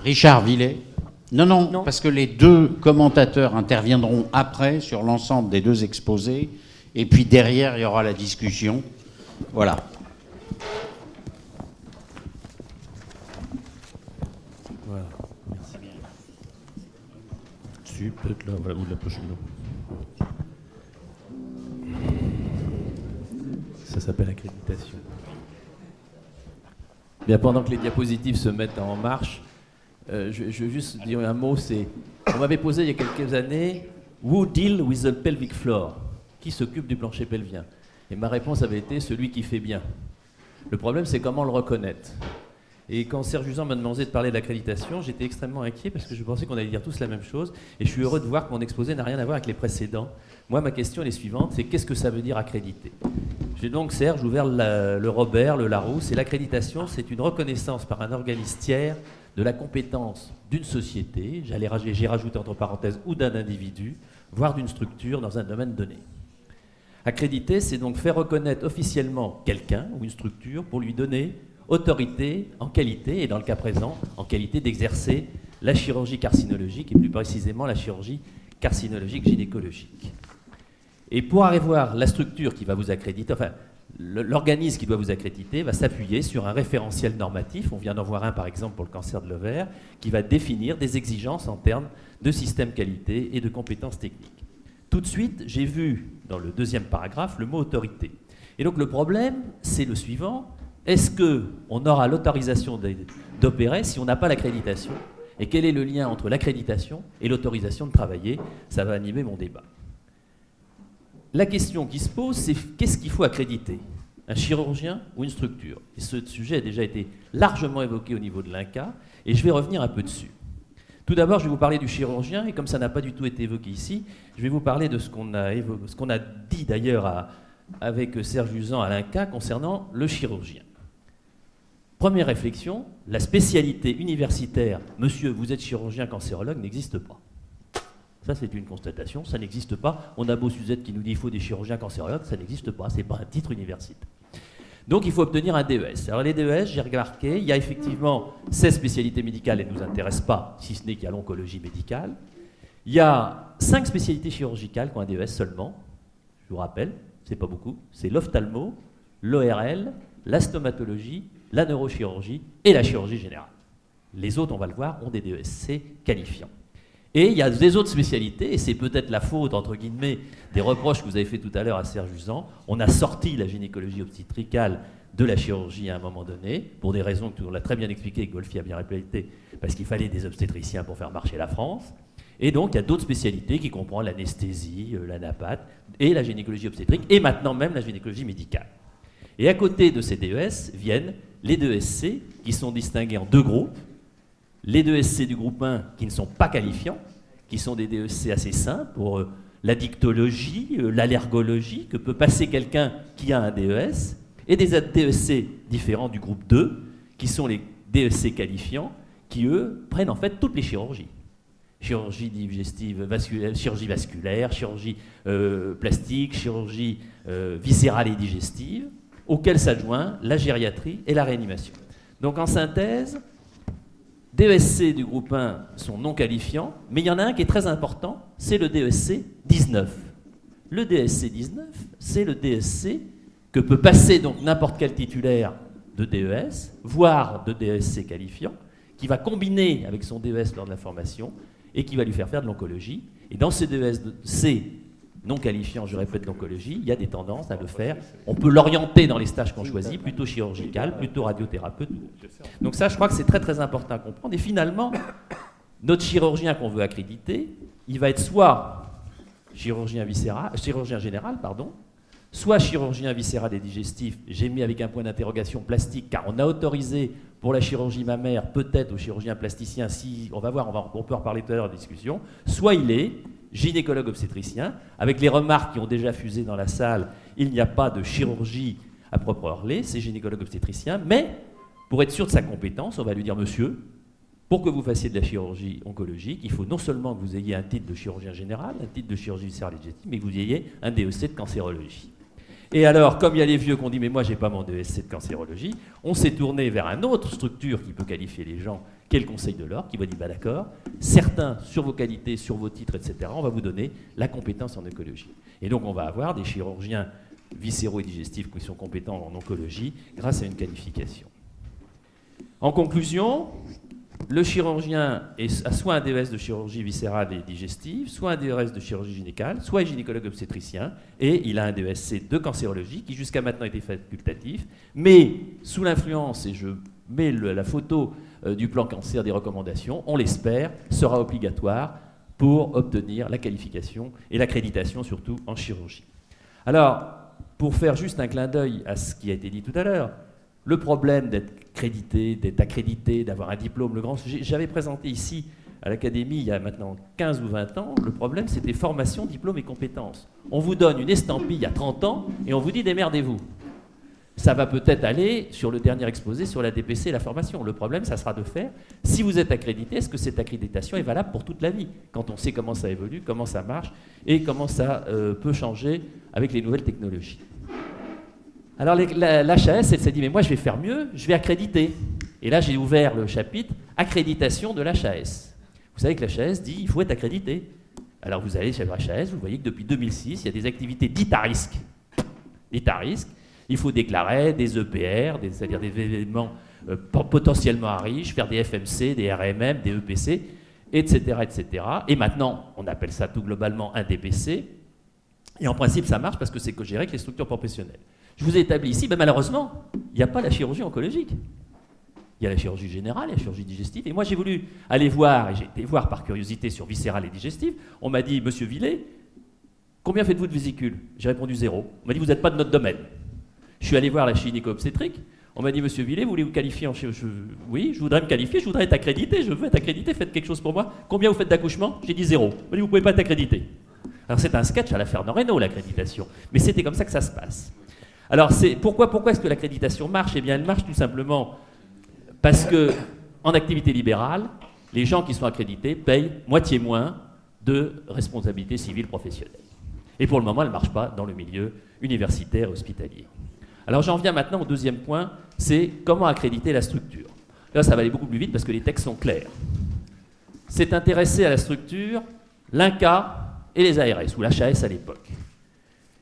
Richard Villet. Non, non, Non. parce que les deux commentateurs interviendront après sur l'ensemble des deux exposés, et puis derrière, il y aura la discussion. Voilà. Voilà, merci. Si, peut-être là, voilà, ou la prochaine. Ça s'appelle accréditation. Bien, pendant que les diapositives se mettent en marche, je veux juste dire un mot. On m'avait posé il y a quelques années, who deal with the pelvic floor? Qui s'occupe du plancher pelvien? Et ma réponse avait été celui qui fait bien. Le problème, c'est comment le reconnaître. Et quand Serge Usan m'a demandé de parler de l'accréditation, j'étais extrêmement inquiet parce que je pensais qu'on allait dire tous la même chose. Et je suis heureux de voir que mon exposé n'a rien à voir avec les précédents. Moi, ma question est la suivante, c'est qu'est-ce que ça veut dire accréditer? J'ai donc, Serge, ouvert le Robert, le Larousse, et l'accréditation, c'est une reconnaissance par un organisme tiers de la compétence d'une société, j'ai rajouté entre parenthèses, ou d'un individu, voire d'une structure dans un domaine donné. Accréditer, c'est donc faire reconnaître officiellement quelqu'un ou une structure pour lui donner autorité en qualité, et dans le cas présent, en qualité d'exercer la chirurgie carcinologique, et plus précisément la chirurgie carcinologique gynécologique. Et pour arriver voir la structure qui va vous accréditer, enfin, l'organisme qui doit vous accréditer va s'appuyer sur un référentiel normatif, on vient d'en voir un par exemple pour le cancer de l'ovaire, qui va définir des exigences en termes de système qualité et de compétences techniques. Tout de suite, j'ai vu dans le deuxième paragraphe le mot autorité. Et donc le problème, c'est le suivant, est-ce qu'on aura l'autorisation d'opérer si on n'a pas l'accréditation? Et quel est le lien entre l'accréditation et l'autorisation de travailler? Ça va animer mon débat. La question qui se pose, c'est qu'est-ce qu'il faut accréditer? Un chirurgien ou une structure? Et ce sujet a déjà été largement évoqué au niveau de l'INCa, et je vais revenir un peu dessus. Tout d'abord, je vais vous parler du chirurgien, et comme ça n'a pas du tout été évoqué ici, je vais vous parler de ce qu'on a dit d'ailleurs avec Serge Usan à l'INCa concernant le chirurgien. Première réflexion, la spécialité universitaire « Monsieur, vous êtes chirurgien cancérologue » n'existe pas. Ça, c'est une constatation, ça n'existe pas. On a beau Suzette qui nous dit qu'il faut des chirurgiens cancérologues, ça n'existe pas, c'est pas un titre universitaire. Donc il faut obtenir un DES. Alors les DES, j'ai remarqué, il y a effectivement 16 spécialités médicales, elles ne nous intéressent pas, si ce n'est qu'il y a l'oncologie médicale. Il y a 5 spécialités chirurgicales qui ont un DES seulement, je vous rappelle, c'est pas beaucoup, c'est l'ophtalmo, l'ORL, la stomatologie, la neurochirurgie et la chirurgie générale. Les autres, on va le voir, ont des DESC qualifiants. Et il y a des autres spécialités, et c'est peut-être la faute, entre guillemets, des reproches que vous avez fait tout à l'heure à Serge Usan. On a sorti la gynécologie obstétricale de la chirurgie à un moment donné, pour des raisons que on l'a très bien expliqué, et que Golfi a bien répété, parce qu'il fallait des obstétriciens pour faire marcher la France. Et donc, il y a d'autres spécialités qui comprennent l'anesthésie, la napate, et la gynécologie obstétrique, et maintenant même la gynécologie médicale. Et à côté de ces DES viennent les DESC, qui sont distingués en deux groupes. Les DESC du groupe 1 qui ne sont pas qualifiants, qui sont des DESC assez simples pour la dictologie, l'allergologie, que peut passer quelqu'un qui a un DES, et des DESC différents du groupe 2, qui sont les DESC qualifiants, qui eux prennent en fait toutes les chirurgies. Chirurgie digestive, chirurgie vasculaire, chirurgie plastique, chirurgie viscérale et digestive, auxquelles s'adjoint la gériatrie et la réanimation. Donc en synthèse, DESC du groupe 1 sont non qualifiants, mais il y en a un qui est très important, c'est le DESC 19. Le DESC 19, c'est le DESC que peut passer donc n'importe quel titulaire de DES, voire de DESC qualifiant, qui va combiner avec son DES lors de la formation et qui va lui faire faire de l'oncologie. Et dans ces DESC non qualifiants, je répète, l'oncologie, il y a des tendances à le faire. On peut l'orienter dans les stages qu'on choisit, plutôt chirurgical, plutôt radiothérapeute. Donc ça, je crois que c'est très très important à comprendre. Et finalement, notre chirurgien qu'on veut accréditer, il va être soit chirurgien général, soit chirurgien viscéral et digestif, j'ai mis avec un point d'interrogation plastique, car on a autorisé pour la chirurgie mammaire, peut-être au chirurgien plasticien, si on va voir, on peut en reparler tout à l'heure en discussion, soit il est gynécologue obstétricien, avec les remarques qui ont déjà fusé dans la salle, il n'y a pas de chirurgie à proprement parler, c'est gynécologue obstétricien, mais pour être sûr de sa compétence, on va lui dire, monsieur, pour que vous fassiez de la chirurgie oncologique, il faut non seulement que vous ayez un titre de chirurgien général, un titre de chirurgie viscérale et digestive, mais que vous ayez un DEC de cancérologie. Et alors, comme il y a les vieux qui ont dit « mais moi, j'ai pas mon DESC de cancérologie », on s'est tourné vers une autre structure qui peut qualifier les gens, qui est le Conseil de l'ordre, qui va dire bah, d'accord, certains, sur vos qualités, sur vos titres, etc., on va vous donner la compétence en oncologie. Et donc on va avoir des chirurgiens viscéraux et digestifs qui sont compétents en oncologie grâce à une qualification. En conclusion, le chirurgien a soit un DES de chirurgie viscérale et digestive, soit un DES de chirurgie gynécale, soit un gynécologue obstétricien, et il a un DESC de cancérologie qui jusqu'à maintenant était facultatif, mais sous l'influence, et je mets la photo du plan cancer des recommandations, on l'espère, sera obligatoire pour obtenir la qualification et l'accréditation surtout en chirurgie. Alors, pour faire juste un clin d'œil à ce qui a été dit tout à l'heure, le problème d'être crédité, d'être accrédité, d'avoir un diplôme, j'avais présenté ici à l'Académie il y a maintenant 15 ou 20 ans, le problème c'était formation, diplôme et compétences. On vous donne une estampille à 30 ans et on vous dit démerdez-vous. Ça va peut-être aller sur le dernier exposé sur la DPC et la formation. Le problème, ça sera de faire, si vous êtes accrédité, est-ce que cette accréditation est valable pour toute la vie? Quand on sait comment ça évolue, comment ça marche et comment ça peut changer avec les nouvelles technologies. Alors l'HAS, elle s'est dit, mais moi je vais faire mieux, je vais accréditer. Et là j'ai ouvert le chapitre accréditation de l'HAS. Vous savez que l'HAS dit, il faut être accrédité. Alors vous allez chez l'HAS, vous voyez que depuis 2006, il y a des activités dites à risque. Dites à risque. Il faut déclarer des EPR, c'est-à-dire des événements potentiellement à risque, faire des FMC, des RMM, des EPC, etc., etc. Et maintenant, on appelle ça tout globalement un DPC. Et en principe, ça marche parce que c'est co-géré avec les structures professionnelles. Je vous ai établi ici, ben malheureusement, il n'y a pas la chirurgie oncologique. Il y a la chirurgie générale, la chirurgie digestive. Et moi, j'ai voulu aller voir, et j'ai été voir par curiosité sur viscérale et digestive. On m'a dit, Monsieur Villet, combien faites-vous de vésicules? J'ai répondu 0. On m'a dit, vous n'êtes pas de notre domaine. Je suis allé voir la gynéco-obstétrique. On m'a dit, Monsieur Villet, vous voulez vous qualifier en chirurgie? Oui, je voudrais me qualifier, je voudrais être accrédité, je veux être accrédité, faites quelque chose pour moi. Combien vous faites d'accouchement? J'ai dit 0. On m'a dit, vous ne pouvez pas être accrédité. Alors c'est un sketch à la Fernand Reynaud, l'accréditation. Mais c'était comme ça que ça se passe. Alors pourquoi est-ce que l'accréditation marche? Eh bien, elle marche tout simplement parce que en activité libérale, les gens qui sont accrédités payent moitié moins de responsabilité civile professionnelle. Et pour le moment, elle ne marche pas dans le milieu universitaire et hospitalier. Alors j'en viens maintenant au deuxième point, c'est comment accréditer la structure. Là, ça va aller beaucoup plus vite parce que les textes sont clairs. C'est intéressé à la structure l'INCa et les ARS, ou l'HAS à l'époque.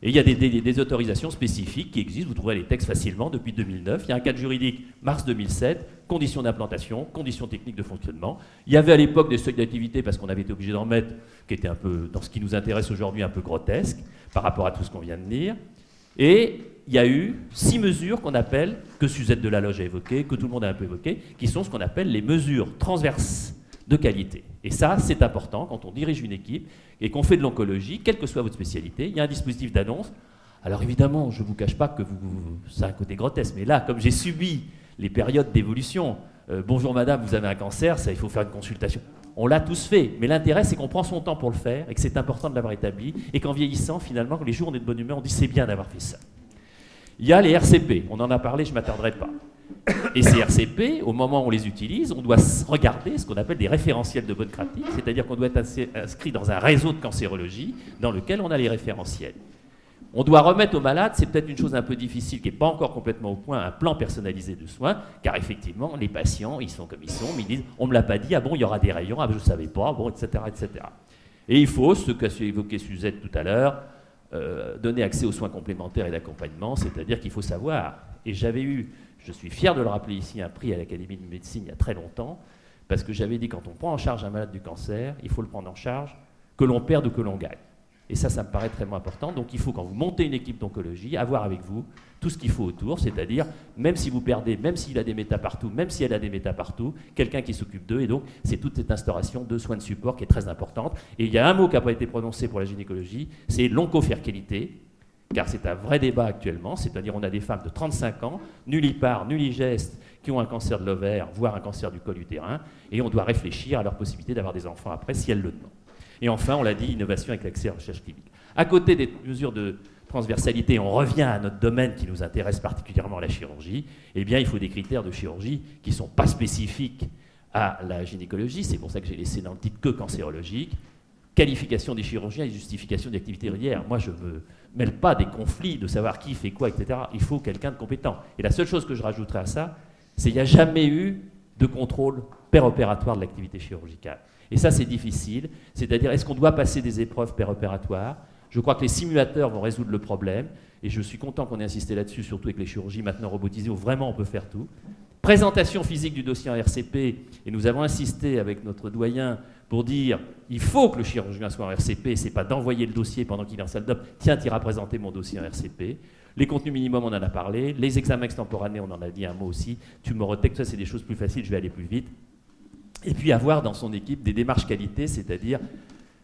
Et il y a des autorisations spécifiques qui existent, vous trouverez les textes facilement depuis 2009. Il y a un cadre juridique mars 2007, conditions d'implantation, conditions techniques de fonctionnement. Il y avait à l'époque des seuils d'activité parce qu'on avait été obligé d'en mettre, qui étaient un peu, dans ce qui nous intéresse aujourd'hui, un peu grotesques par rapport à tout ce qu'on vient de dire. Et il y a eu 6 mesures qu'on appelle, que Suzette Delaloge a évoquées, que tout le monde a un peu évoquées, qui sont ce qu'on appelle les mesures transverses de qualité. Et ça, c'est important quand on dirige une équipe et qu'on fait de l'oncologie, quelle que soit votre spécialité. Il y a un dispositif d'annonce. Alors évidemment, je ne vous cache pas que ça a un côté grotesque, mais là, comme j'ai subi les périodes d'évolution, bonjour madame, vous avez un cancer, ça, il faut faire une consultation. On l'a tous fait, mais l'intérêt, c'est qu'on prend son temps pour le faire et que c'est important de l'avoir établi et qu'en vieillissant, finalement, les jours où on est de bonne humeur, on dit c'est bien d'avoir fait ça. Il y a les RCP, on en a parlé, je ne m'attarderai pas. Et ces RCP, au moment où on les utilise, on doit regarder ce qu'on appelle des référentiels de bonne pratique, c'est-à-dire qu'on doit être inscrit dans un réseau de cancérologie dans lequel on a les référentiels. On doit remettre aux malades, c'est peut-être une chose un peu difficile, qui n'est pas encore complètement au point, un plan personnalisé de soins, car effectivement, les patients, ils sont comme ils sont, mais ils disent, on ne me l'a pas dit, ah bon, il y aura des rayons, ah ben, je ne savais pas, bon, etc., etc. Et il faut, ce qu'a évoqué Suzette tout à l'heure, donner accès aux soins complémentaires et d'accompagnement, c'est-à-dire qu'il faut savoir, et je suis fier de le rappeler ici, un prix à l'Académie de médecine il y a très longtemps, parce que j'avais dit, quand on prend en charge un malade du cancer, il faut le prendre en charge, que l'on perde ou que l'on gagne. Et ça me paraît très important. Donc il faut, quand vous montez une équipe d'oncologie, avoir avec vous tout ce qu'il faut autour, c'est-à-dire, même si vous perdez, même s'il a des métas partout, même si elle a des métas partout, quelqu'un qui s'occupe d'eux. Et donc, c'est toute cette instauration de soins de support qui est très importante. Et il y a un mot qui n'a pas été prononcé pour la gynécologie, c'est l'oncofertilité, car c'est un vrai débat actuellement, c'est-à-dire on a des femmes de 35 ans, nullipare, nulligeste, qui ont un cancer de l'ovaire, voire un cancer du col utérin, et on doit réfléchir à leur possibilité d'avoir des enfants après, si elles le demandent. Et enfin, on l'a dit, innovation avec l'accès à la recherche clinique. À côté des mesures de transversalité, on revient à notre domaine qui nous intéresse particulièrement, la chirurgie. Eh bien, il faut des critères de chirurgie qui ne sont pas spécifiques à la gynécologie. C'est pour ça que j'ai laissé dans le titre que cancérologique. Qualification des chirurgiens et justification des activités régulières. Moi, je ne me mêle pas des conflits de savoir qui fait quoi, etc. Il faut quelqu'un de compétent. Et la seule chose que je rajouterai à ça, c'est qu'il n'y a jamais eu de contrôle péropératoire de l'activité chirurgicale. Et ça, c'est difficile. C'est-à-dire, est-ce qu'on doit passer des épreuves péropératoires? Je crois que les simulateurs vont résoudre le problème. Et je suis content qu'on ait insisté là-dessus, surtout avec les chirurgies maintenant robotisées, où vraiment on peut faire tout. Présentation physique du dossier en RCP. Et nous avons insisté avec notre doyen pour dire il faut que le chirurgien soit en RCP. Ce n'est pas d'envoyer le dossier pendant qu'il est en salle d'op. Tiens, tu iras présenter mon dossier en RCP. Les contenus minimums, on en a parlé. Les examens extemporanés, on en a dit un mot aussi. Tumorotech, ça, c'est des choses plus faciles, je vais aller plus vite. Et puis avoir dans son équipe des démarches qualité, c'est-à-dire,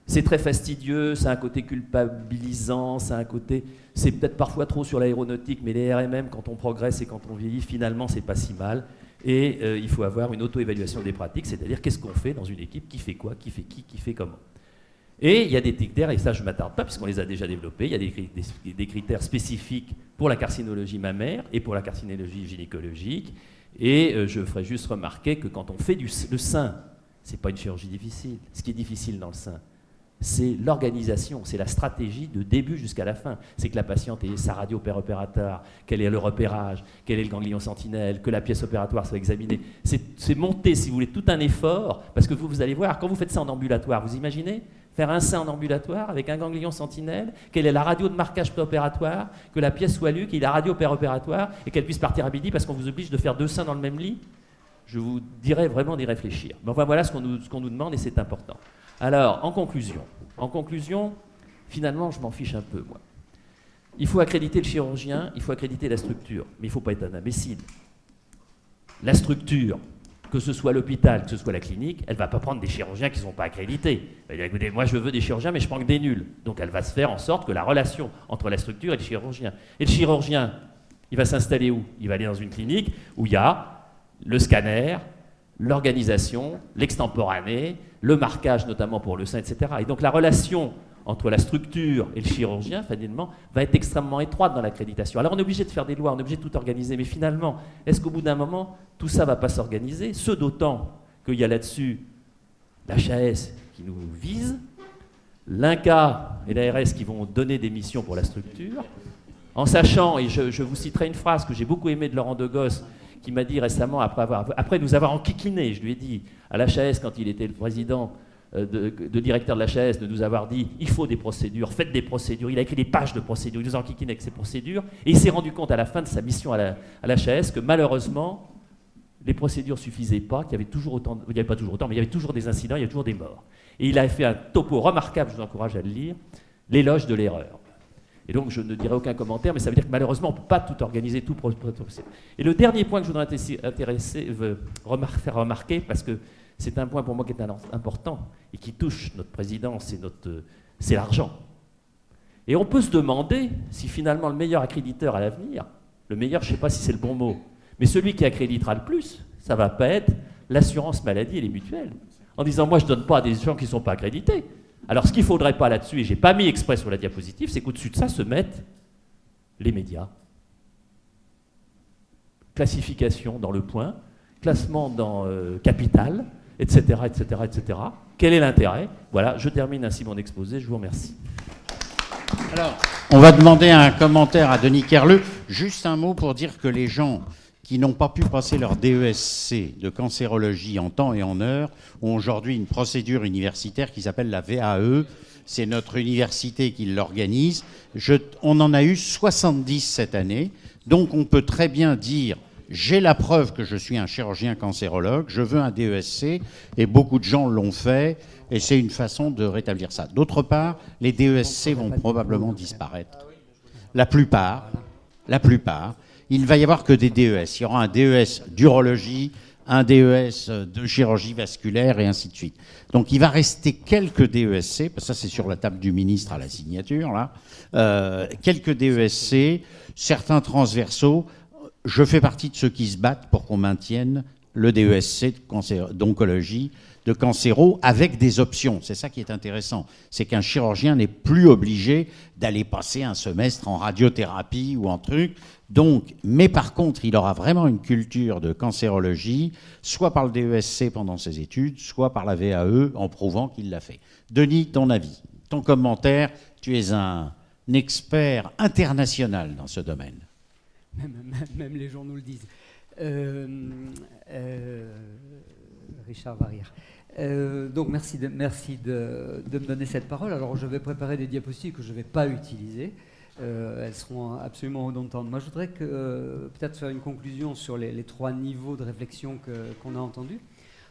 c'est très fastidieux, c'est un côté culpabilisant, c'est peut-être parfois trop sur l'aéronautique, mais les RMM, quand on progresse et quand on vieillit, finalement, c'est pas si mal. Et il faut avoir une auto-évaluation des pratiques, c'est-à-dire qu'est-ce qu'on fait dans une équipe, qui fait quoi, qui fait qui fait comment. Et il y a des critères, et ça je ne m'attarde pas puisqu'on les a déjà développés, il y a des critères spécifiques pour la carcinologie mammaire et pour la carcinologie gynécologique. Et je ferai juste remarquer que quand on fait le sein, ce n'est pas une chirurgie difficile. Ce qui est difficile dans le sein, c'est l'organisation, c'est la stratégie de début jusqu'à la fin. C'est que la patiente ait sa radio péropératoire, qu'elle ait le repérage, qu'elle ait le ganglion sentinelle, que la pièce opératoire soit examinée. C'est monter, si vous voulez, tout un effort, parce que vous allez voir, quand vous faites ça en ambulatoire, vous imaginez faire un sein en ambulatoire avec un ganglion sentinelle, quelle est la radio de marquage préopératoire, que la pièce soit lue, qu'il y ait la radio péropératoire et qu'elle puisse partir à midi parce qu'on vous oblige de faire 2 seins dans le même lit. Je vous dirais vraiment d'y réfléchir. Mais enfin, voilà ce qu'on nous demande et c'est important. Alors, en conclusion, finalement, je m'en fiche un peu, moi. Il faut accréditer le chirurgien, il faut accréditer la structure, mais il ne faut pas être un imbécile. La structure, que ce soit l'hôpital, que ce soit la clinique, elle ne va pas prendre des chirurgiens qui ne sont pas accrédités. Elle va dire, écoutez, moi je veux des chirurgiens, mais je prends que des nuls. Donc elle va se faire en sorte que la relation entre la structure et le chirurgien. Et le chirurgien, il va s'installer où? Il va aller dans une clinique où il y a le scanner, l'organisation, l'extemporané, le marquage notamment pour le sein, etc. Et donc la relation entre la structure et le chirurgien, finalement, va être extrêmement étroite dans l'accréditation. Alors on est obligé de faire des lois, on est obligé de tout organiser, mais finalement, est-ce qu'au bout d'un moment, tout ça ne va pas s'organiser? Ce d'autant qu'il y a là-dessus l'HAS qui nous vise, l'INCA et l'ARS qui vont donner des missions pour la structure, en sachant, et je vous citerai une phrase que j'ai beaucoup aimée de Laurent Degos, qui m'a dit récemment, après nous avoir enquiquiné, je lui ai dit, à l'HAS, quand il était le président de directeur de l'HAS, de nous avoir dit il faut des procédures, faites des procédures. Il a écrit des pages de procédures, il nous a enquiquiné avec ces procédures, et il s'est rendu compte à la fin de sa mission à l'HAS que malheureusement, les procédures ne suffisaient pas, qu'il y avait toujours autant, il n'y avait pas toujours autant, mais il y avait toujours des incidents, il y avait toujours des morts. Et il a fait un topo remarquable, je vous encourage à le lire, l'éloge de l'erreur. Et donc je ne dirai aucun commentaire, mais ça veut dire que malheureusement on ne peut pas tout organiser, tout procéder. Et le dernier point que je voudrais faire remarquer, parce que c'est un point pour moi qui est important et qui touche notre présidence et c'est l'argent. Et on peut se demander si finalement le meilleur accréditeur à l'avenir, le meilleur, je ne sais pas si c'est le bon mot, mais celui qui accréditera le plus, ça ne va pas être l'assurance maladie et les mutuelles. En disant, moi je ne donne pas à des gens qui ne sont pas accrédités. Alors ce qu'il ne faudrait pas là-dessus, et je n'ai pas mis exprès sur la diapositive, c'est qu'au-dessus de ça se mettent les médias. Classification dans Le Point, classement dans Capital, etc., etc., etc. Quel est l'intérêt? Voilà, je termine ainsi mon exposé, je vous remercie. Alors, on va demander un commentaire à Denis Kerleux. Juste un mot pour dire que les gens qui n'ont pas pu passer leur DESC de cancérologie en temps et en heure ont aujourd'hui une procédure universitaire qui s'appelle la VAE. C'est notre université qui l'organise. On en a eu 70 cette année. Donc on peut très bien dire j'ai la preuve que je suis un chirurgien cancérologue, je veux un DESC, et beaucoup de gens l'ont fait, et c'est une façon de rétablir ça. D'autre part, les DESC vont probablement disparaître. La plupart. Il ne va y avoir que des DES. Il y aura un DES d'urologie, un DES de chirurgie vasculaire, et ainsi de suite. Donc il va rester quelques DESC, parce que ça c'est sur la table du ministre à la signature, là, quelques DESC, certains transversaux. Je fais partie de ceux qui se battent pour qu'on maintienne le DESC d'oncologie, de cancéro, avec des options. C'est ça qui est intéressant. C'est qu'un chirurgien n'est plus obligé d'aller passer un semestre en radiothérapie ou en truc. Donc, mais par contre, il aura vraiment une culture de cancérologie, soit par le DESC pendant ses études, soit par la VAE en prouvant qu'il l'a fait. Denis, ton avis, ton commentaire, tu es un expert international dans ce domaine. Même les gens nous le disent. Richard va rire. Donc merci de me donner cette parole. Alors je vais préparer des diapositives que je ne vais pas utiliser. Elles seront absolument redondantes. Moi je voudrais peut-être faire une conclusion sur les 3 niveaux de réflexion qu'on a entendus.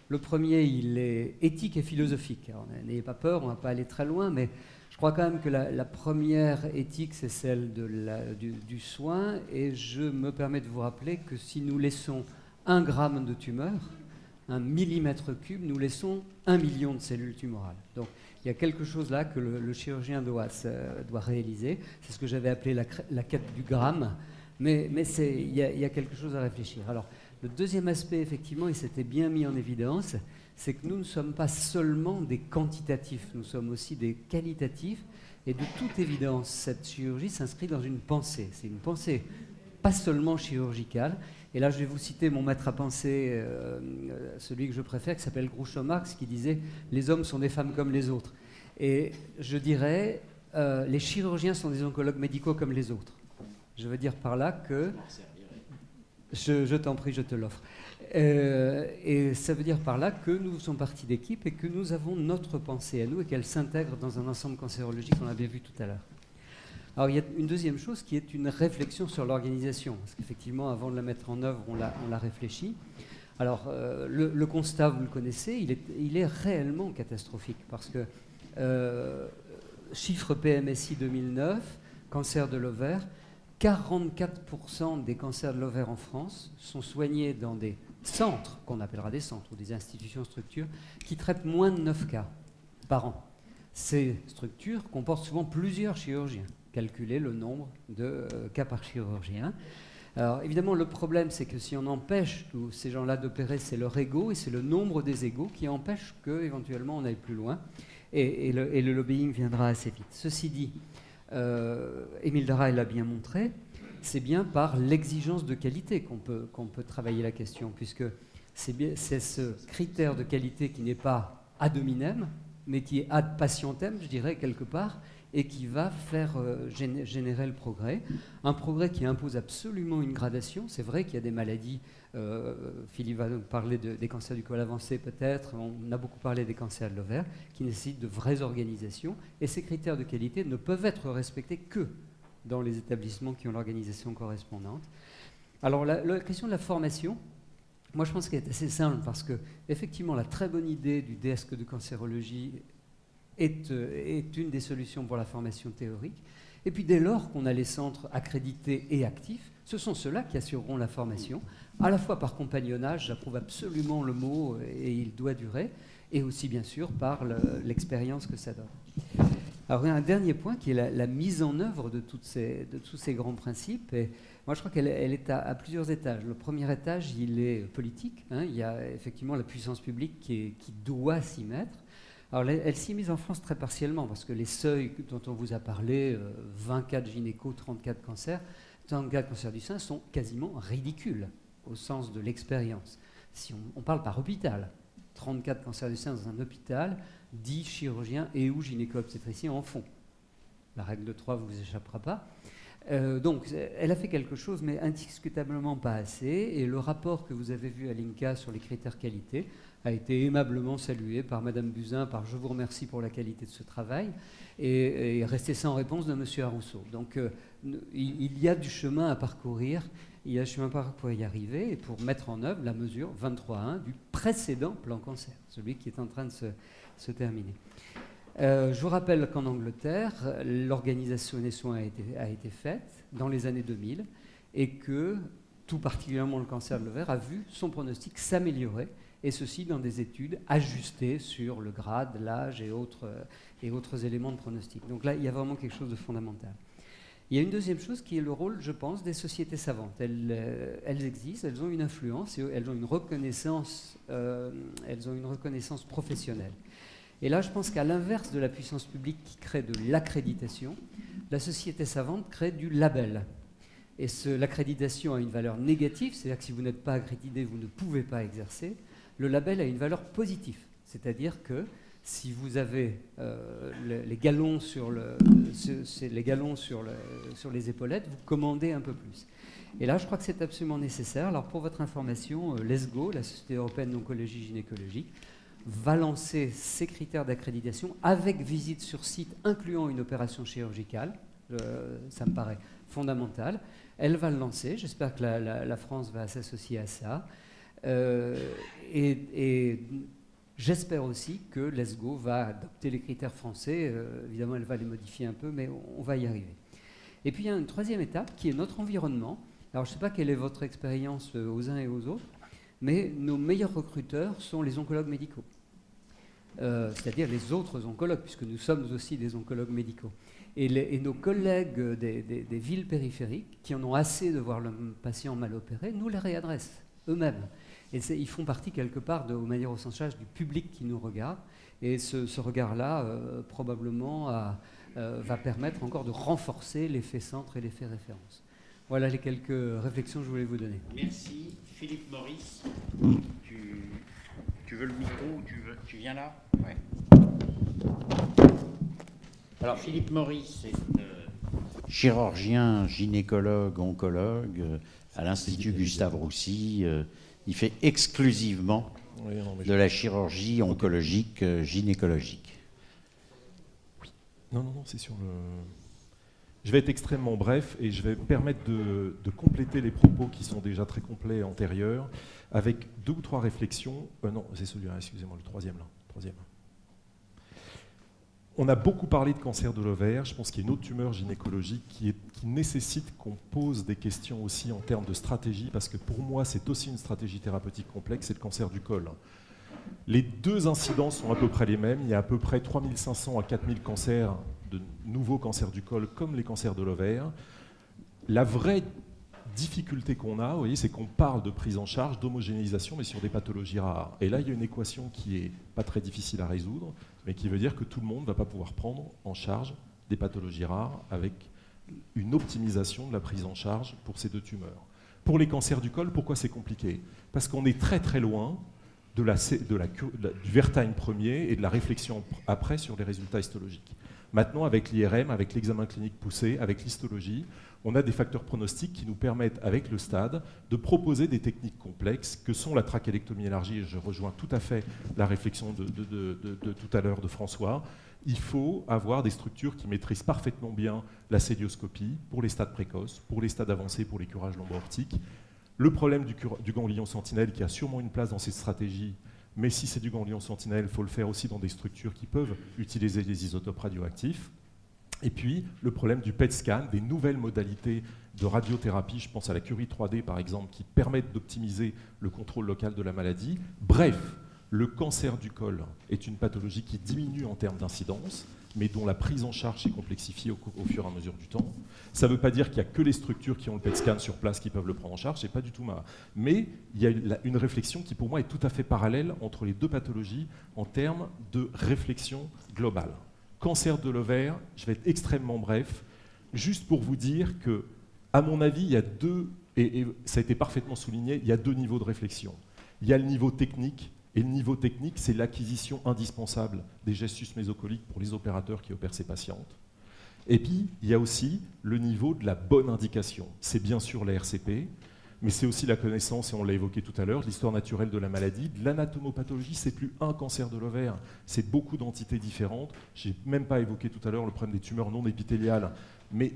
Le premier, il est éthique et philosophique. Alors, n'ayez pas peur, on ne va pas aller très loin, mais je crois quand même que la première éthique, c'est celle du soin. Et je me permets de vous rappeler que si nous laissons 1 gramme de tumeur, 1 millimètre cube, nous laissons 1 million de cellules tumorales. Donc il y a quelque chose là que le chirurgien doit réaliser. C'est ce que j'avais appelé la quête du gramme. Mais il y a quelque chose à réfléchir. Alors, le deuxième aspect, effectivement, il s'était bien mis en évidence, c'est que nous ne sommes pas seulement des quantitatifs, nous sommes aussi des qualitatifs. Et de toute évidence, cette chirurgie s'inscrit dans une pensée. C'est une pensée pas seulement chirurgicale. Et là, je vais vous citer mon maître à penser, celui que je préfère, qui s'appelle Groucho Marx, qui disait « Les hommes sont des femmes comme les autres ». Et je dirais « Les chirurgiens sont des oncologues médicaux comme les autres ». Je veux dire par là que... Je t'en prie, je te l'offre. Et ça veut dire par là que nous faisons partie d'équipe et que nous avons notre pensée à nous et qu'elle s'intègre dans un ensemble cancérologique qu'on a bien vu tout à l'heure. Alors il y a une deuxième chose qui est une réflexion sur l'organisation. Parce qu'effectivement, avant de la mettre en œuvre, on l'a réfléchi. Alors le constat, vous le connaissez, il est réellement catastrophique. Parce que chiffre PMSI 2009, cancer de l'ovaire, 44% des cancers de l'ovaire en France sont soignés dans des centres, qu'on appellera des centres ou des institutions structures, qui traitent moins de 9 cas par an. Ces structures comportent souvent plusieurs chirurgiens. Calculez le nombre de cas par chirurgien. Alors évidemment, le problème, c'est que si on empêche tous ces gens-là d'opérer, c'est leur ego et c'est le nombre des égos qui empêche qu'éventuellement on aille plus loin. Et le lobbying viendra assez vite. Ceci dit, Émile Darail l'a bien montré, c'est bien par l'exigence de qualité qu'on peut travailler la question, puisque c'est ce critère de qualité qui n'est pas ad hominem, mais qui est ad patientem, je dirais, quelque part, et qui va faire générer le progrès. Un progrès qui impose absolument une gradation. C'est vrai qu'il y a des maladies, Philippe va nous parler des cancers du col avancé peut-être, on a beaucoup parlé des cancers de l'ovaire, qui nécessitent de vraies organisations, et ces critères de qualité ne peuvent être respectés que dans les établissements qui ont l'organisation correspondante. Alors la question de la formation, moi je pense qu'elle est assez simple, parce que effectivement la très bonne idée du DESC de cancérologie est une des solutions pour la formation théorique. Et puis dès lors qu'on a les centres accrédités et actifs, ce sont ceux-là qui assureront la formation, à la fois par compagnonnage, j'approuve absolument le mot et il doit durer, et aussi bien sûr par l'expérience que ça donne. Alors il y a un dernier point qui est la mise en œuvre de tous ces grands principes. Et moi je crois qu'elle est à plusieurs étages. Le premier étage, il est politique. Il y a effectivement la puissance publique qui doit s'y mettre. Alors, elle s'y est mise en France très partiellement, parce que les seuils dont on vous a parlé, 24 gynéco, 34 cancers du sein, sont quasiment ridicules, au sens de l'expérience. Si on parle par hôpital, 34 cancers du sein dans un hôpital, 10 chirurgiens et ou gynéco-obstétriciens en font. La règle de 3 ne vous échappera pas. Donc, elle a fait quelque chose, mais indiscutablement pas assez. Et le rapport que vous avez vu à l'INCA sur les critères qualité a été aimablement salué par Madame Buzyn, par « je vous remercie pour la qualité de ce travail », et resté sans réponse de Monsieur Arrousseau. Donc, il y a du chemin à parcourir, il y a du chemin à parcourir pour y arriver, et pour mettre en œuvre la mesure 23.1 du précédent plan cancer, celui qui est en train de se terminer. Je vous rappelle qu'en Angleterre, l'organisation des soins a été faite dans les années 2000 et que, tout particulièrement le cancer de l'ovaire, a vu son pronostic s'améliorer, et ceci dans des études ajustées sur le grade, l'âge et autres éléments de pronostic. Donc là, il y a vraiment quelque chose de fondamental. Il y a une deuxième chose qui est le rôle, je pense, des sociétés savantes. Elles existent, elles ont une influence, et elles ont une reconnaissance professionnelle. Et là, je pense qu'à l'inverse de la puissance publique qui crée de l'accréditation, la société savante crée du label. Et l'accréditation a une valeur négative, c'est-à-dire que si vous n'êtes pas accrédité, vous ne pouvez pas exercer. Le label a une valeur positive, c'est-à-dire que Si vous avez les galons sur les épaulettes, vous commandez un peu plus. Et là, je crois que c'est absolument nécessaire. Alors, pour votre information, l'ESGO, la Société européenne d'oncologie gynécologique, va lancer ses critères d'accréditation avec visite sur site, incluant une opération chirurgicale. Ça me paraît fondamental. Elle va le lancer. J'espère que la France va s'associer à ça. Et j'espère aussi que l'ESGO va adopter les critères français. Évidemment, elle va les modifier un peu, mais on va y arriver. Et puis, il y a une troisième étape qui est notre environnement. Alors, je ne sais pas quelle est votre expérience aux uns et aux autres, mais nos meilleurs recruteurs sont les oncologues médicaux. C'est-à-dire les autres oncologues, puisque nous sommes aussi des oncologues médicaux. Et nos collègues des villes périphériques, qui en ont assez de voir le patient mal opéré, nous les réadressent eux-mêmes. Et ils font partie quelque part, de manière au sens large, du public qui nous regarde. Et ce regard-là, probablement, va permettre encore de renforcer l'effet centre et l'effet référence. Voilà les quelques réflexions que je voulais vous donner. Merci. Philippe Maurice, tu veux le micro ou tu viens là? Ouais. Alors Philippe Maurice, c'est chirurgien, gynécologue, oncologue à l'Institut Gustave Roussy. Il fait exclusivement de la chirurgie oncologique, gynécologique. Oui. Non, c'est sur le... Je vais être extrêmement bref et je vais permettre de compléter les propos qui sont déjà très complets antérieurs avec 2 ou 3 réflexions. Non, c'est celui-là, excusez-moi, le troisième. On a beaucoup parlé de cancer de l'ovaire. Je pense qu'il y a une autre tumeur gynécologique qui nécessite qu'on pose des questions aussi en termes de stratégie, parce que pour moi, c'est aussi une stratégie thérapeutique complexe, c'est le cancer du col. Les 2 incidences sont à peu près les mêmes. Il y a à peu près 3500 à 4000 cancers, de nouveaux cancers du col, comme les cancers de l'ovaire. La vraie difficulté qu'on a, vous voyez, c'est qu'on parle de prise en charge, d'homogénéisation, mais sur des pathologies rares. Et là, il y a une équation qui n'est pas très difficile à résoudre, mais qui veut dire que tout le monde ne va pas pouvoir prendre en charge des pathologies rares avec une optimisation de la prise en charge pour ces 2 tumeurs. Pour les cancers du col, pourquoi c'est compliqué? Parce qu'on est très très loin du Wertheim premier et de la réflexion après sur les résultats histologiques. Maintenant, avec l'IRM, avec l'examen clinique poussé, avec l'histologie, on a des facteurs pronostiques qui nous permettent, avec le stade, de proposer des techniques complexes que sont la trachélectomie élargie, et je rejoins tout à fait la réflexion de tout à l'heure de François. Il faut avoir des structures qui maîtrisent parfaitement bien la célioscopie pour les stades précoces, pour les stades avancés, pour les curages lombo-aortiques. Le problème du ganglion sentinelle, qui a sûrement une place dans cette stratégie, mais si c'est du ganglion sentinelle, il faut le faire aussi dans des structures qui peuvent utiliser des isotopes radioactifs. Et puis, le problème du PET scan, des nouvelles modalités de radiothérapie, je pense à la Curie 3D par exemple, qui permettent d'optimiser le contrôle local de la maladie. Bref, le cancer du col est une pathologie qui diminue en termes d'incidence, mais dont la prise en charge s'est complexifiée au fur et à mesure du temps. Ça ne veut pas dire qu'il n'y a que les structures qui ont le PET scan sur place qui peuvent le prendre en charge, c'est pas du tout ma... Mais il y a une réflexion qui pour moi est tout à fait parallèle entre les 2 pathologies en termes de réflexion globale. Cancer de l'ovaire, je vais être extrêmement bref, juste pour vous dire que, à mon avis, il y a 2, et ça a été parfaitement souligné, il y a 2 niveaux de réflexion. Il y a le niveau technique, et le niveau technique, c'est l'acquisition indispensable des gestus mésocoliques pour les opérateurs qui opèrent ces patientes. Et puis, il y a aussi le niveau de la bonne indication. C'est bien sûr la RCP, mais c'est aussi la connaissance, et on l'a évoqué tout à l'heure, de l'histoire naturelle de la maladie, de l'anatomopathologie. C'est plus un cancer de l'ovaire, c'est beaucoup d'entités différentes. Je n'ai même pas évoqué tout à l'heure le problème des tumeurs non épithéliales, mais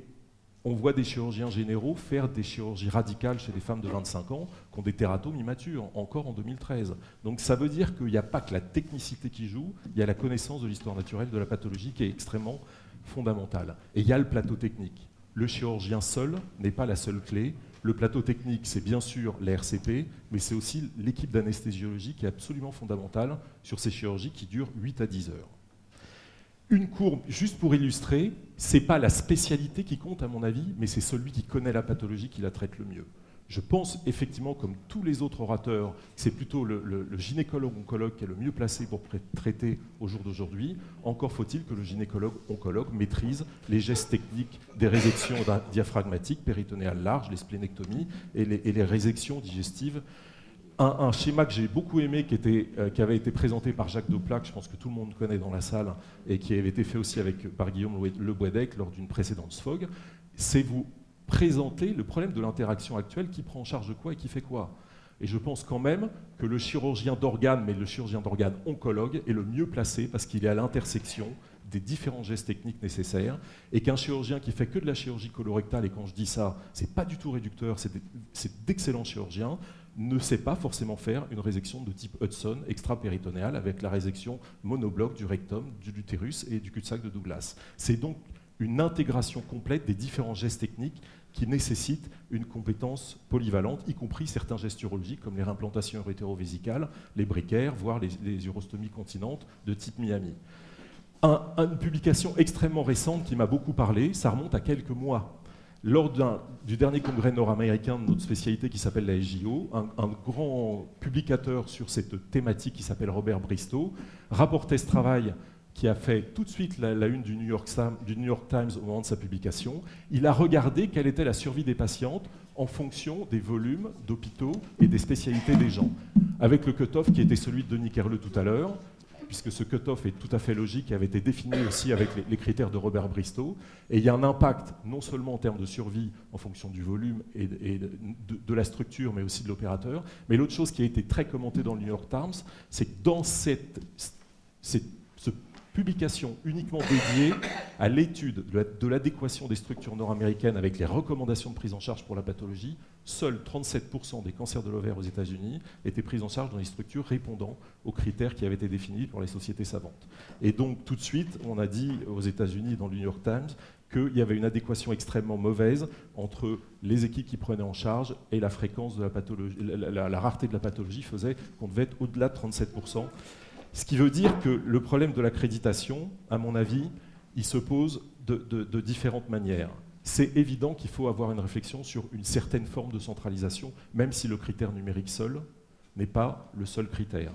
on voit des chirurgiens généraux faire des chirurgies radicales chez des femmes de 25 ans qui ont des tératomes immatures, encore en 2013. Donc ça veut dire qu'il n'y a pas que la technicité qui joue, il y a la connaissance de l'histoire naturelle de la pathologie qui est extrêmement fondamentale. Et il y a le plateau technique. Le chirurgien seul n'est pas la seule clé. Le plateau technique, c'est bien sûr la RCP, mais c'est aussi l'équipe d'anesthésiologie qui est absolument fondamentale sur ces chirurgies qui durent 8 à 10 heures. Une courbe, juste pour illustrer, ce n'est pas la spécialité qui compte à mon avis, mais c'est celui qui connaît la pathologie qui la traite le mieux. Je pense effectivement, comme tous les autres orateurs, que c'est plutôt le gynécologue-oncologue qui est le mieux placé pour traiter au jour d'aujourd'hui. Encore faut-il que le gynécologue-oncologue maîtrise les gestes techniques des résections diaphragmatiques, péritonéales larges, les splénectomies et les résections digestives Un schéma que j'ai beaucoup aimé, qui avait été présenté par Jacques Doplac, je pense que tout le monde connaît dans la salle, et qui avait été fait aussi par Guillaume Le Boisdec lors d'une précédente SFOG, c'est vous présenter le problème de l'interaction actuelle, qui prend en charge quoi et qui fait quoi. Et je pense quand même que le chirurgien d'organes, mais le chirurgien d'organes oncologue, est le mieux placé parce qu'il est à l'intersection des différents gestes techniques nécessaires, et qu'un chirurgien qui fait que de la chirurgie colorectale, et quand je dis ça, c'est pas du tout réducteur, c'est d'excellents chirurgiens, ne sait pas forcément faire une résection de type Hudson extra-péritonéale avec la résection monobloc du rectum, de l'utérus et du cul-de-sac de Douglas. C'est donc une intégration complète des différents gestes techniques qui nécessitent une compétence polyvalente, y compris certains gestes urologiques comme les réimplantations urétérovésicales, les briquaires, voire les urostomies continentes de type Miami. Une publication extrêmement récente qui m'a beaucoup parlé, ça remonte à quelques mois. Lors du dernier congrès nord-américain de notre spécialité qui s'appelle la SJO, un grand publicateur sur cette thématique qui s'appelle Robert Bristow rapportait ce travail qui a fait tout de suite la une du New York Times au moment de sa publication. Il a regardé quelle était la survie des patientes en fonction des volumes d'hôpitaux et des spécialités des gens. Avec le cut-off qui était celui de Denis Kerle tout à l'heure, puisque ce cut-off est tout à fait logique et avait été défini aussi avec les critères de Robert Bristow. Et il y a un impact non seulement en termes de survie en fonction du volume et de la structure, mais aussi de l'opérateur. Mais l'autre chose qui a été très commentée dans le New York Times, c'est que dans cette publication uniquement dédiée à l'étude de l'adéquation des structures nord-américaines avec les recommandations de prise en charge pour la pathologie, seuls 37% des cancers de l'ovaire aux États-Unis étaient pris en charge dans les structures répondant aux critères qui avaient été définis pour les sociétés savantes. Et donc tout de suite, on a dit aux États-Unis dans le New York Times qu'il y avait une adéquation extrêmement mauvaise entre les équipes qui prenaient en charge et la fréquence de la pathologie, la rareté de la pathologie faisait qu'on devait être au-delà de 37%. Ce qui veut dire que le problème de l'accréditation, à mon avis, il se pose de différentes manières. C'est évident qu'il faut avoir une réflexion sur une certaine forme de centralisation, même si le critère numérique seul n'est pas le seul critère.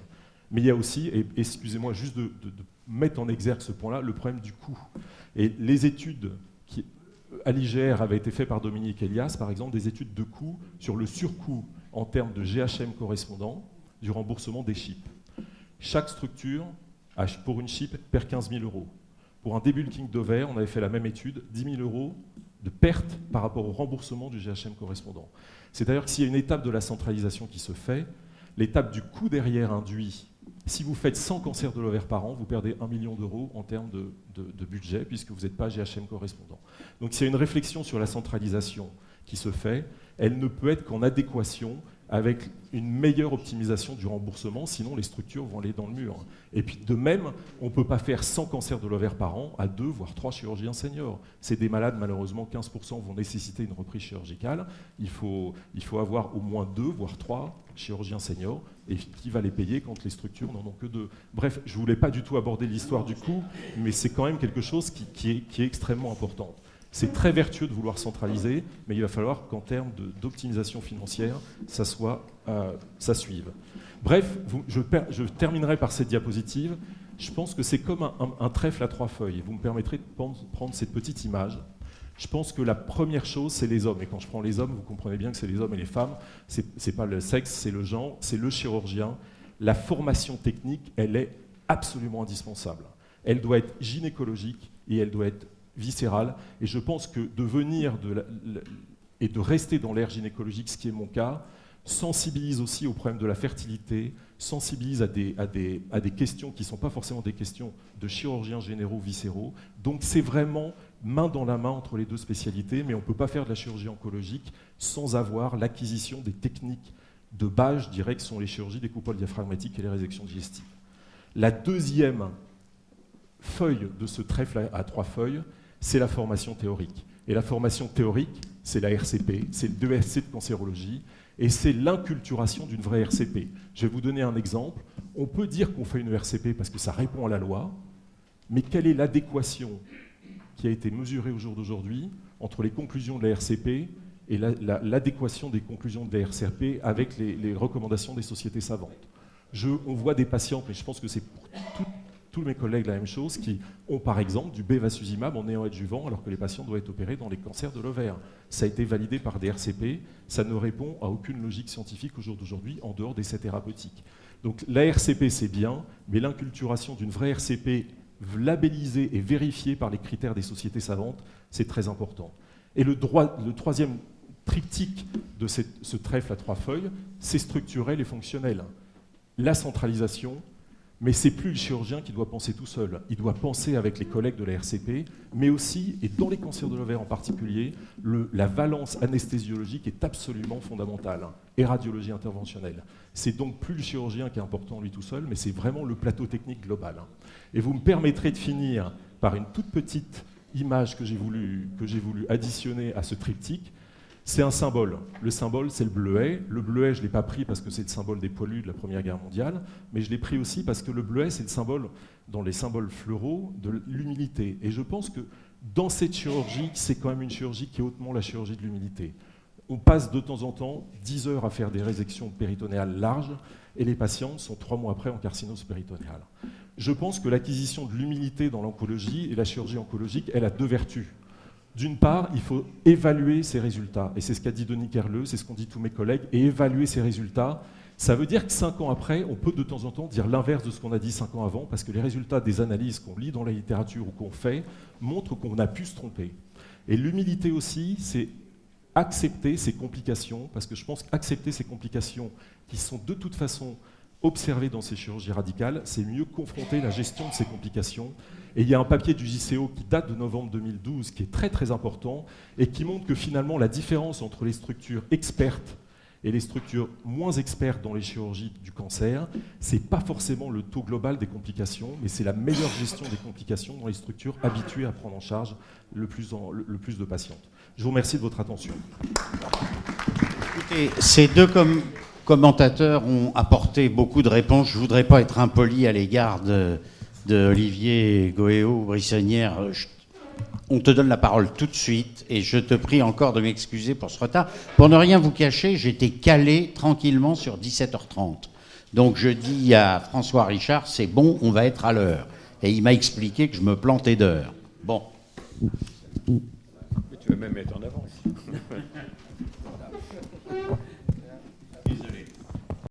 Mais il y a aussi, et excusez-moi juste de mettre en exergue ce point-là, le problème du coût. Et les études qui, à l'IGR, avaient été faites par Dominique Elias, par exemple, des études de coût sur le surcoût en termes de GHM correspondant du remboursement des chips. Chaque structure, pour une chip, perd 15 000 €. Pour un débulking d'ovaire, on avait fait la même étude, 10 000 € de perte par rapport au remboursement du GHM correspondant. C'est-à-dire que s'il y a une étape de la centralisation qui se fait, l'étape du coût derrière induit, si vous faites 100 cancers de l'ovaire par an, vous perdez 1 million € en termes de budget, puisque vous n'êtes pas GHM correspondant. Donc s'il y a une réflexion sur la centralisation qui se fait, elle ne peut être qu'en adéquation avec une meilleure optimisation du remboursement, sinon les structures vont aller dans le mur. Et puis de même, on ne peut pas faire 100 cancers de l'ovaire par an à 2 voire 3 chirurgiens seniors. C'est des malades, malheureusement, 15% vont nécessiter une reprise chirurgicale. Il faut avoir au moins 2 voire 3 chirurgiens seniors, et qui va les payer quand les structures n'en ont que 2. Bref, je ne voulais pas du tout aborder l'histoire du coût, mais c'est quand même quelque chose qui est extrêmement important. C'est très vertueux de vouloir centraliser, mais il va falloir qu'en termes d'optimisation financière, ça suive. Bref, je terminerai par cette diapositive. Je pense que c'est comme un trèfle à 3 feuilles. Vous me permettrez de prendre cette petite image. Je pense que la première chose, c'est les hommes. Et quand je prends les hommes, vous comprenez bien que c'est les hommes et les femmes. C'est pas le sexe, c'est le genre, c'est le chirurgien. La formation technique, elle est absolument indispensable. Elle doit être gynécologique et elle doit être viscérale, et je pense que de venir et de rester dans l'ère gynécologique, ce qui est mon cas, sensibilise aussi au problème de la fertilité, sensibilise à des questions qui ne sont pas forcément des questions de chirurgiens généraux viscéraux. Donc c'est vraiment main dans la main entre les deux spécialités, mais on ne peut pas faire de la chirurgie oncologique sans avoir l'acquisition des techniques de base, je dirais, que sont les chirurgies des coupoles diaphragmatiques et les résections digestives. La deuxième feuille de ce trèfle à 3 feuilles, c'est la formation théorique. Et la formation théorique, c'est la RCP, c'est le DESC de cancérologie, et c'est l'inculturation d'une vraie RCP. Je vais vous donner un exemple. On peut dire qu'on fait une RCP parce que ça répond à la loi, mais quelle est l'adéquation qui a été mesurée au jour d'aujourd'hui entre les conclusions de la RCP et l'adéquation des conclusions de la RCP avec les recommandations des sociétés savantes? On voit des patientes, mais je pense que c'est pour tous mes collègues la même chose, qui ont par exemple du bevacizumab en néoadjuvant alors que les patients doivent être opérés dans les cancers de l'ovaire. Ça a été validé par des RCP, ça ne répond à aucune logique scientifique au jour d'aujourd'hui en dehors d'essais thérapeutiques. Donc la RCP c'est bien, mais l'inculturation d'une vraie RCP labellisée et vérifiée par les critères des sociétés savantes, c'est très important. Et le troisième triptyque de ce trèfle à 3 feuilles, c'est structurel et fonctionnel. La centralisation, mais c'est plus le chirurgien qui doit penser tout seul. Il doit penser avec les collègues de la RCP, mais aussi, et dans les cancers de l'ovaire en particulier, la valence anesthésiologique est absolument fondamentale, et radiologie interventionnelle. C'est donc plus le chirurgien qui est important lui tout seul, mais c'est vraiment le plateau technique global. Et vous me permettrez de finir par une toute petite image que j'ai voulu additionner à ce triptyque. C'est un symbole. Le symbole, c'est le bleuet. Le bleuet, je ne l'ai pas pris parce que c'est le symbole des poilus de la Première Guerre mondiale, mais je l'ai pris aussi parce que le bleuet, c'est le symbole, dans les symboles fleuraux, de l'humilité. Et je pense que dans cette chirurgie, c'est quand même une chirurgie qui est hautement la chirurgie de l'humilité. On passe de temps en temps 10 heures à faire des résections péritonéales larges, et les patientes sont 3 mois après en carcinose péritonéale. Je pense que l'acquisition de l'humilité dans l'oncologie et la chirurgie oncologique, elle a 2 vertus. D'une part, il faut évaluer ses résultats. Et c'est ce qu'a dit Denis Kerleux, c'est ce qu'ont dit tous mes collègues. Et évaluer ses résultats, ça veut dire que 5 ans après, on peut de temps en temps dire l'inverse de ce qu'on a dit 5 ans avant, parce que les résultats des analyses qu'on lit dans la littérature ou qu'on fait montrent qu'on a pu se tromper. Et l'humilité aussi, c'est accepter ces complications, parce que je pense qu'accepter ces complications qui sont de toute façon observées dans ces chirurgies radicales, c'est mieux confronter la gestion de ces complications. Et il y a un papier du JCO qui date de novembre 2012 qui est très très important et qui montre que finalement la différence entre les structures expertes et les structures moins expertes dans les chirurgies du cancer, c'est pas forcément le taux global des complications, mais c'est la meilleure gestion des complications dans les structures habituées à prendre en charge le plus de patientes. Je vous remercie de votre attention. Écoutez, ces deux commentateurs ont apporté beaucoup de réponses. Je ne voudrais pas être impoli à l'égard de Olivier Goéo-Brissonnière. On te donne la parole tout de suite et je te prie encore de m'excuser pour ce retard. Pour ne rien vous cacher, j'étais calé tranquillement sur 17h30. Donc je dis à François Richard, c'est bon, on va être à l'heure. Et il m'a expliqué que je me plantais d'heure. Bon. Tu vas même être en avance.